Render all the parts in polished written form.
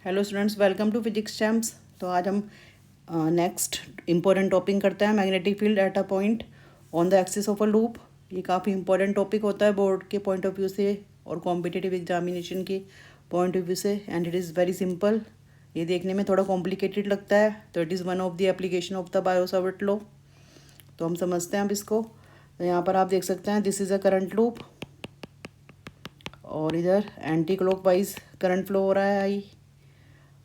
Hello students, welcome to physics champs. तो आज हम नेक्स्ट इम्पोर्टेंट टॉपिक करते हैं magnetic field at a point on the axis of a loop. ये काफ़ी इंपॉर्टेंट टॉपिक होता है बोर्ड के पॉइंट ऑफ व्यू से और कॉम्पिटिटिव एग्जामिनेशन के पॉइंट ऑफ व्यू से, and it is very simple. ये देखने में थोड़ा कॉम्प्लिकेटेड लगता है, तो it is one of the application of the Biot-Savart law. तो हम समझते हैं अब इसको। तो यहाँ पर आप देख सकते हैं this is a current loop और इधर एंटी क्लॉकवाइज करंट फ्लो हो रहा है आई,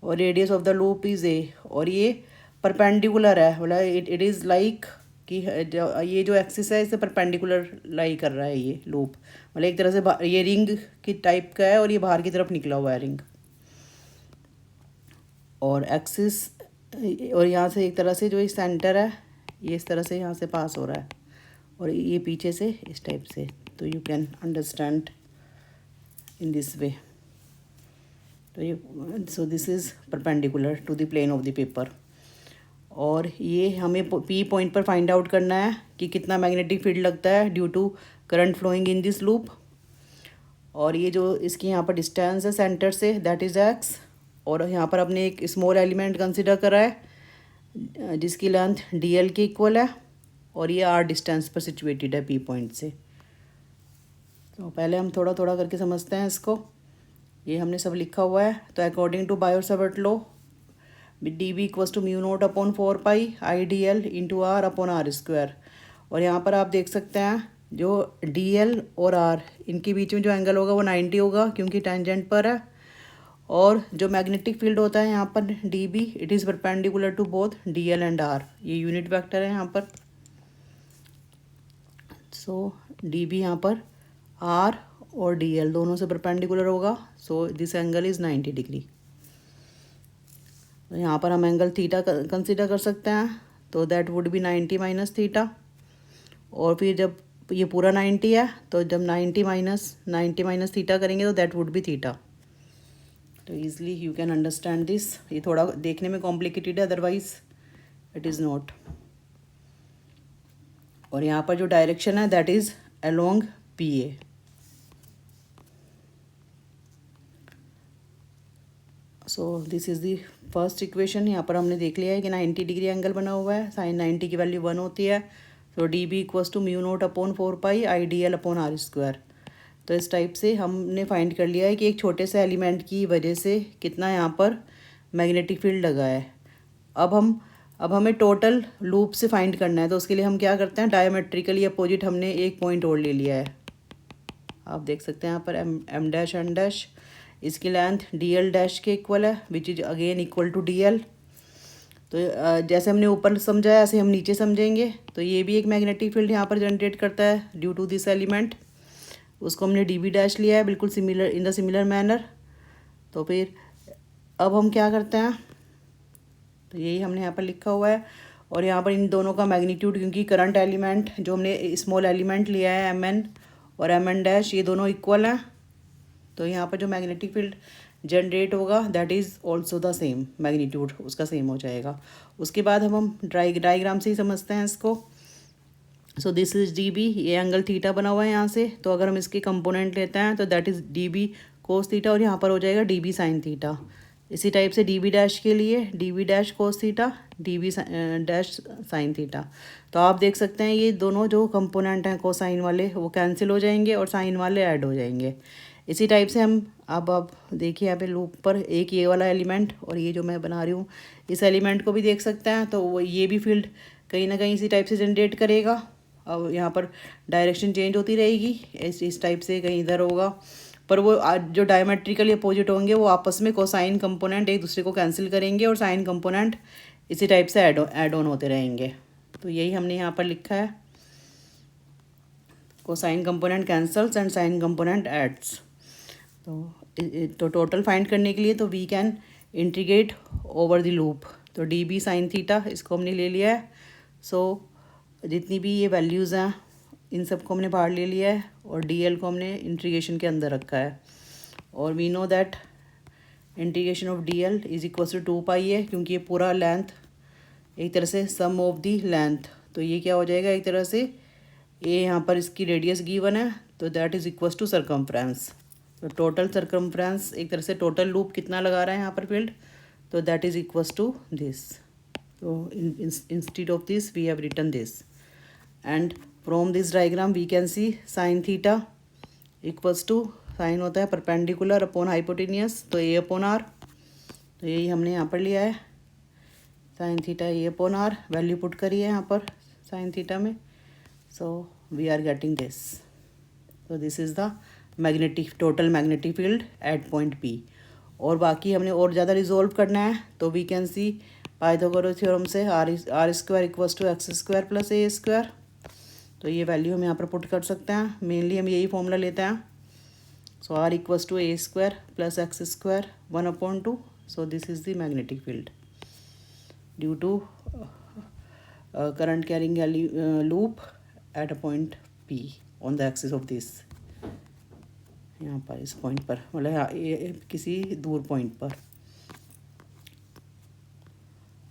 और radius of the loop is a, और ये परपेंडिकुलर है। मतलब इट इज़ लाइक कि ये जो एक्सिस है इसे परपेंडिकुलर लाई कर रहा है ये लूप। मतलब एक तरह से ये रिंग की टाइप का है और ये बाहर की तरफ निकला हुआ है रिंग, और एक्सिस और यहाँ से एक तरह से जो ये सेंटर है ये इस तरह से यहाँ से पास हो रहा है और ये पीछे से इस टाइप से। तो you can understand in this way. तो ये so this is perpendicular to the plane of the paper. और ये हमें पी पॉइंट पर फाइंड आउट करना है कि कितना मैग्नेटिक फील्ड लगता है due to current flowing in this loop. और ये जो इसकी यहाँ पर डिस्टेंस है centre say that is x, और यहाँ पर अपने एक स्मॉल एलिमेंट कंसिडर करा है जिसकी लेंथ डी एल के इक्वल है, और ये आर डिस्टेंस पर सिचुएटेड है पी पॉइंट से। तो पहले हम थोड़ा थोड़ा करके समझते हैं इसको। ये हमने सब लिखा हुआ है। तो according to Biot-Savart law d B equals to mu naught upon 4 pi I d l into r upon r square. और यहाँ पर आप देख सकते हैं जो डी एल और आर इनके बीच में जो एंगल होगा वो 90 होगा क्योंकि टेंजेंट पर है। और जो मैग्नेटिक फील्ड होता है यहाँ पर d B it is perpendicular to both d l and r. ये यूनिट वेक्टर है यहाँ पर। सो डी बी यहाँ पर आर और डी एल दोनों से परपेंडिकुलर होगा। So this angle is 90 degree. तो यहाँ पर हम एंगल थीटा कंसिडर कर सकते हैं, तो that would B 90 minus theta. और फिर जब ये पूरा 90 है तो जब 90 माइनस थीटा करेंगे तो दैट वुड बी थीटा। तो easily you can understand this. ये थोड़ा देखने में कॉम्प्लिकेटेड है, अदरवाइज इट इज़ नॉट। और यहाँ पर जो डायरेक्शन है that is along P A. So this is the first equation. यहाँ पर हमने देख लिया है कि 90 डिग्री एंगल बना हुआ है, साइन 90 की वैल्यू 1 होती है। तो d B equals to mu naught upon 4 pi I d l upon r square. तो इस टाइप से हमने फाइंड कर लिया है कि एक छोटे से एलिमेंट की वजह से कितना यहाँ पर मैग्नेटिक फील्ड लगा है। अब हमें टोटल लूप से फाइंड करना है। तो उसके लिए हम क्या करते हैं, डायमेट्रिकली अपोजिट हमने एक पॉइंट और ले लिया है। आप देख सकते हैं यहाँ पर एम डैश एन डैश, इसकी लेंथ डी एल डैश के इक्वल है which is again equal to d l. तो जैसे हमने ऊपर समझा है ऐसे हम नीचे समझेंगे। तो ये भी एक मैग्नेटिक फील्ड यहाँ पर जनरेट करता है ड्यू टू दिस एलिमेंट। उसको हमने डी बी डैश लिया है बिल्कुल similar in the similar manner. तो फिर अब हम क्या करते हैं, तो यही हमने यहाँ पर लिखा हुआ है। और यहाँ पर इन दोनों का मैग्नीट्यूड, क्योंकि करंट एलिमेंट जो हमने स्मॉल एलिमेंट लिया है एम एन और एम एन डैश, ये दोनों इक्वल हैं। तो यहाँ पर जो मैग्नेटिक फील्ड जनरेट होगा that is also the same, magnitude उसका सेम हो जाएगा। उसके बाद हम डायग्राम से ही समझते हैं इसको। So this is d B, ये एंगल थीटा बना हुआ है यहाँ से। तो अगर हम इसके कंपोनेंट लेते हैं तो that is d B cos theta, और यहाँ पर हो जाएगा डी बी साइन थीटा। इसी टाइप से डी बी डैश के लिए d B dash cos theta, d B dash sine theta. तो आप देख सकते हैं ये दोनों जो कंपोनेंट हैं कोसाइन वाले वो कैंसिल हो जाएंगे और साइन वाले ऐड हो जाएंगे। इसी टाइप से हम अब देखिए यहाँ पे लूप पर एक ये वाला एलिमेंट और ये जो मैं बना रही हूँ इस एलिमेंट को भी देख सकते हैं। तो वो ये भी फील्ड कहीं ना कहीं इसी टाइप से जनरेट करेगा। अब यहाँ पर डायरेक्शन चेंज होती रहेगी, इस टाइप से कहीं इधर होगा, पर वो जो डायमेट्रिकली अपोजिट होंगे वो आपस में कोसाइन कंपोनेंट एक दूसरे को कैंसिल करेंगे और साइन कंपोनेंट इसी टाइप से ऐड ऑन होते रहेंगे। तो यही हमने यहाँ पर लिखा है, cosine component cancels and sine component adds. तो टोटल फाइंड करने के लिए तो we can integrate over the loop. तो डी बी साइन थीटा इसको हमने ले लिया है। सो जितनी भी ये वैल्यूज़ हैं इन सब को हमने बाहर ले लिया है और डी एल को हमने इंटीग्रेशन के अंदर रखा है। और we know that integration of d l is equal to 2 pi है, क्योंकि ये पूरा लेंथ एक तरह से सम ऑफ दी लेंथ। तो ये क्या हो जाएगा, एक तरह से ये यहाँ पर इसकी रेडियस गिवन है तो that is equal to circumference. तो टोटल सर्कमफ्रेंस, एक तरह से टोटल लूप कितना लगा रहा है यहाँ पर फील्ड, तो that is equals to this. तो instead of this we have written this. And from this diagram we can see sine theta equals to, sine होता है परपेंडिकुलर अपॉन हाइपोटेनियस, तो ए अपॉन आर. तो यही हमने यहाँ पर लिया है, sine theta A upon R. Value put करी है यहाँ पर साइन थीटा में. So we are getting this. तो this is the magnetic, total magnetic field at point P. और बाकी हमने और ज़्यादा रिजोल्व करना है, तो we can see Pythagoras theorem से R square equals to X square plus A square. तो ये वैल्यू हम यहाँ पर पुट कर सकते हैं. मेनली हम यही फॉर्मूला लेते हैं. So R equals to A square plus x square 1/2. So this is the magnetic field due to current carrying loop at a point P on the axis of this. यहाँ पर इस point पर, मतलब किसी दूर point पर.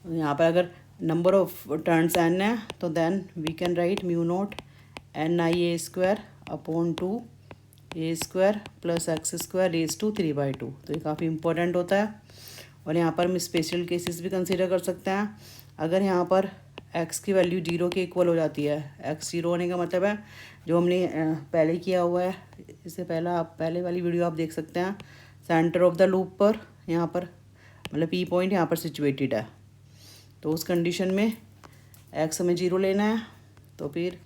यहाँ पर अगर नंबर ऑफ टर्न्स एन है, तो then we can write mu naught N I a square upon 2 a square plus x square raise to 3/2. तो ये काफ़ी इंपॉर्टेंट होता है. और यहाँ पर हम स्पेशल केसेस भी कंसीडर कर सकते हैं. अगर यहाँ पर x की वैल्यू 0 के इक्वल हो जाती है, x 0 होने का मतलब है जो हमने पहले किया हुआ है, इससे पहले वाली वीडियो आप देख सकते हैं. सेंटर ऑफ द लूप पर यहाँ पर, मतलब पी पॉइंट यहाँ पर सिचुएटेड है. तो उस कंडीशन में x हमें 0 लेना है. तो फिर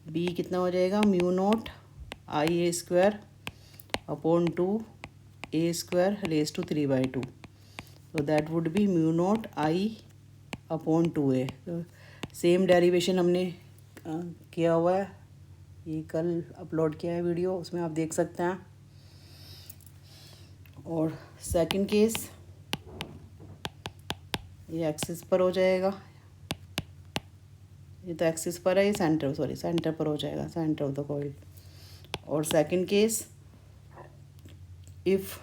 b कितना हो जाएगा, mu naught I a square upon 2 a square raise to 3/2. तो that would be mu naught I upon 2a. तो सेम डेरिवेशन हमने किया हुआ है, ये कल अपलोड किया है वीडियो, उसमें आप देख सकते हैं. और सेकंड केस, ये एक्सिस पर हो जाएगा, ये तो एक्सिस पर है, ये सेंटर पर हो जाएगा, सेंटर ऑफ द कॉइल. और second case, if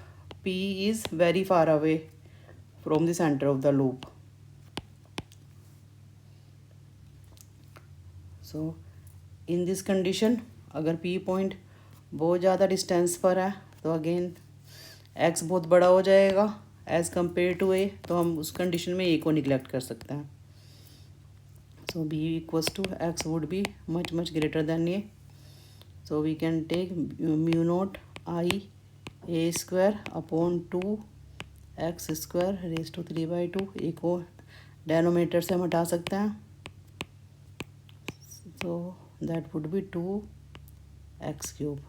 P is very far away from the centre of the loop. So in this condition, अगर P पॉइंट बहुत ज़्यादा डिस्टेंस पर है, तो अगेन X बहुत बड़ा हो जाएगा एज़ कम्पेयर टू A. तो हम उस कंडीशन में A को निगलेक्ट कर सकते हैं. So B equals to X would be much greater than A. So we can take mu naught I a square upon 2 x square raise to 3/2. A को denominator से हम हटा सकते हैं. So that would be 2x cube.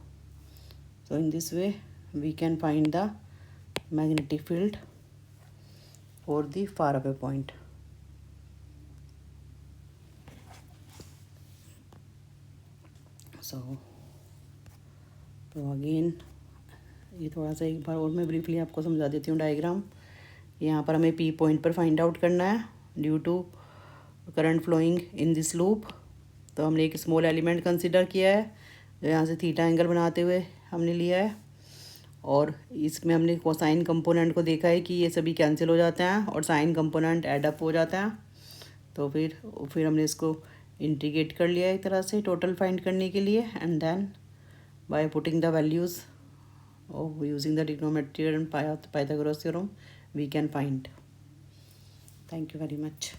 So in this way we can find the magnetic field for the far away point. So again ये थोड़ा सा एक बार और मैं ब्रीफली आपको समझा देती हूँ डायग्राम. यहाँ पर हमें P पॉइंट पर फाइंड आउट करना है due to current flowing in this loop. तो हमने एक स्मॉल एलिमेंट कंसिडर किया है, जो यहाँ से थीटा एंगल बनाते हुए हमने लिया है. और इसमें हमने कोसाइन कंपोनेंट को देखा है कि ये सभी कैंसिल हो जाते हैं और साइन कंपोनेंट ऐड अप हो जाता है. तो फिर हमने इसको इंटीग्रेट कर लिया एक तरह से टोटल फाइंड करने के लिए. And then by putting the values of using the trigonometry and Pythagoras theorem we can find. Thank you very much.